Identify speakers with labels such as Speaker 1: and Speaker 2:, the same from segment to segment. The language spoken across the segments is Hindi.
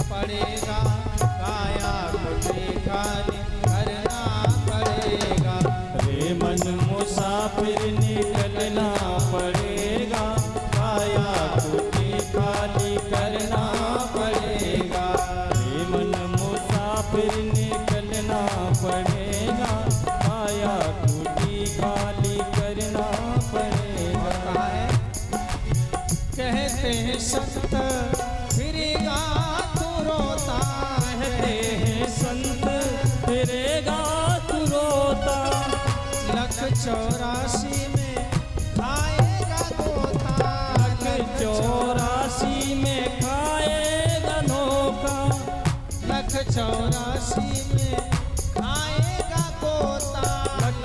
Speaker 1: पड़ेगा, काया कुटी खाली करना पड़ेगा।
Speaker 2: रे मन मुसाफिर निकलना पड़ेगा, काया कुटी खाली करना पड़ेगा। रे मन मुसाफिर निकलना पड़ेगा, काया कुटी खाली करना पड़ेगा।
Speaker 1: कहते हैं संत फिरेगा तू रोता,
Speaker 2: कहते हैं संत फिरेगा तू रोता।
Speaker 1: 184 में खाएगा गोता,
Speaker 2: 184 में खाएगा धोखा।
Speaker 1: 184 में खाएगा गोता,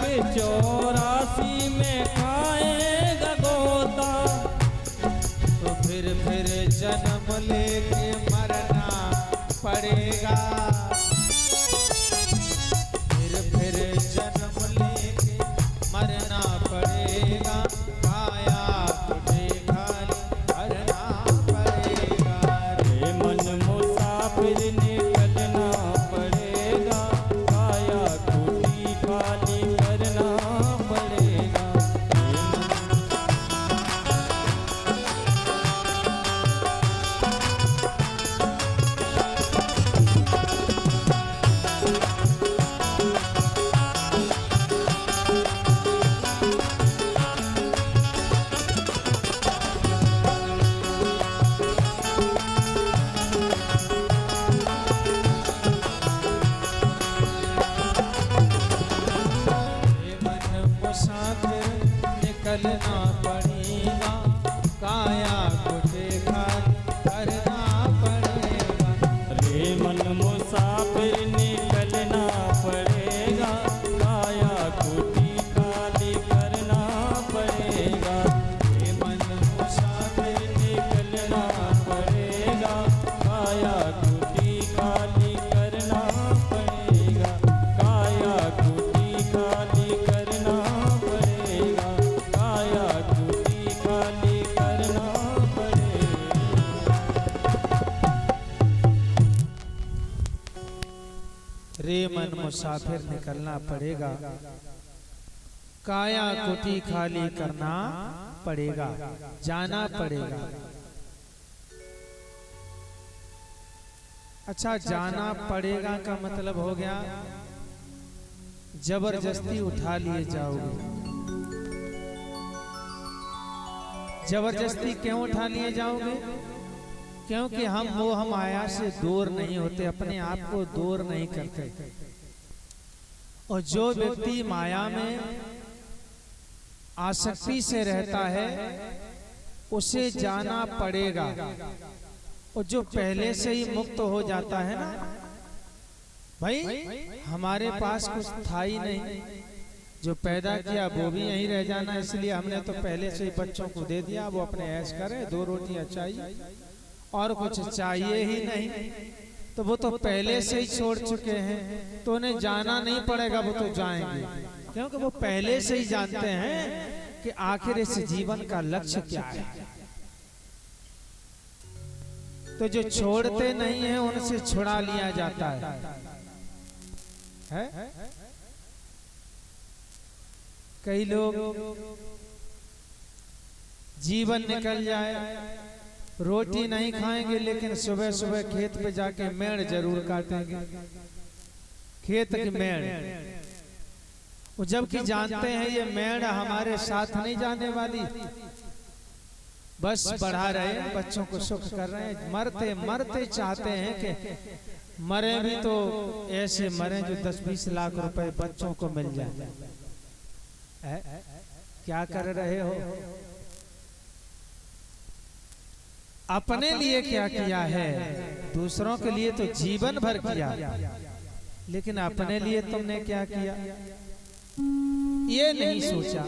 Speaker 2: 184 में खाएगा गोता।
Speaker 1: तो फिर जन्म लेके मरना पड़ेगा। फिर जन्म लेके मरना पड़ेगा, काया कुटी खाली करना पड़ेगा।
Speaker 2: रे मन मुसाफिर निकलना पड़ेगा, काया कुटी खाली करना पड़ेगा।
Speaker 1: निकलना पड़ेगा, काया कुटी खाली करना पड़ेगा।
Speaker 2: रे मन मुसाफिर निकलना पड़ेगा, काया कुटी खाली करना पड़ेगा।
Speaker 1: रे मन मुसाफिर
Speaker 2: निकलना पड़ेगा, काया कुटी खाली करना पड़ेगा। काया कुटी खाली करना पड़ेगा, काया कुटी खाली करना पड़ेगा।
Speaker 1: रे मन मुसाफिर निकलना पड़ेगा, काया कुटी खाली करना पड़ेगा, जाना पड़ेगा। अच्छा, जाना पड़ेगा का मतलब हो गया जबरदस्ती उठा लिए जाओगे। जबरदस्ती क्यों उठा लिए जाओगे? क्योंकि हम मोह माया से दूर नहीं होते, अपने आप को दूर नहीं करते। और जो व्यक्ति माया में आसक्ति से रहता है उसे जाना पड़ेगा। और जो पहले से ही मुक्त हो जाता है ना, भाई हमारे पास कुछ था ही नहीं, जो पैदा किया वो भी यहीं रह जाना, इसलिए हमने तो पहले से ही बच्चों को दे दिया, वो अपने ऐश करें, 2 रोटियां चाहिए और कुछ चाहिए ही नहीं। तो वो तो पहले से ही छोड़ चुके हैं, तो उन्हें जाना नहीं पड़ेगा, वो तो जाएंगे, क्योंकि वो पहले से ही जानते हैं कि आखिर इस जीवन का लक्ष्य क्या है। तो जो छोड़ते नहीं हैं उनसे छुड़ा लिया जाता है? कई लोग जीवन निकल जाए, रोटी नहीं खाएंगे, लेकिन सुबह सुबह खेत पे जाके मेड़ जरूर काटेंगे, खेत की मेड़। वो जबकि जानते हैं ये मेड़ हमारे साथ नहीं जाने वाली, बस बढ़ा रहे हैं, बच्चों को सुख कर रहे हैं। मरते मरते चाहते हैं कि मरे भी तो ऐसे मरे जो 10-20 लाख रुपए बच्चों को मिल जाए। क्या कर रहे हो? अपने लिए क्या किया है? दूसरों के लिए तो जीवन भर किया, लेकिन अपने लिए तुमने क्या किया ये नहीं सोचा।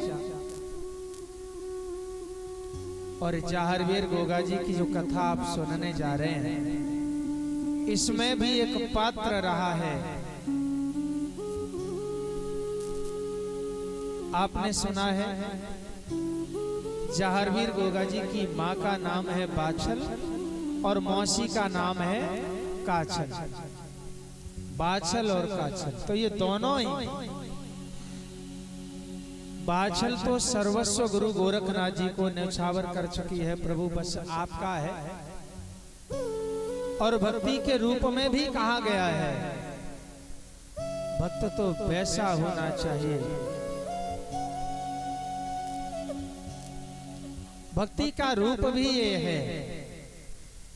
Speaker 1: और जाहरवीर गोगा जी की जो कथा आप सुनने जा रहे हैं, इसमें भी एक पात्र रहा है। आपने सुना है जाहरवीर गोगा जी की माँ का नाम है बाछल और मौसी का नाम है काछल, बाछल और काछल, तो ये दोनों ही। बाछल तो सर्वस्व गुरु गोरखनाथ जी को न्यौछावर कर चुकी है, प्रभु बस आपका है। और भक्ति के रूप में भी कहा गया है, भक्त तो वैसा होना चाहिए। भक्ति का रूप भी ये है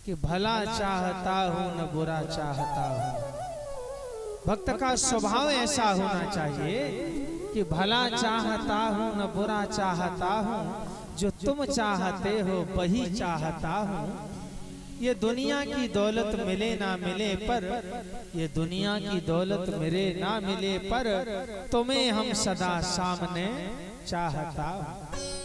Speaker 1: कि भला चाहता हूं न बुरा चाहता हूं। भक्त का स्वभाव ऐसा होना चाहिए कि भला चाहता हूं न बुरा चाहता हूं, जो तुम चाहते हो वही चाहता हूं। ये दुनिया की दौलत मिले ना मिले पर, ये दुनिया की दौलत मिले ना मिले पर, तुम्हें हम सदा सामने चाहता हूं।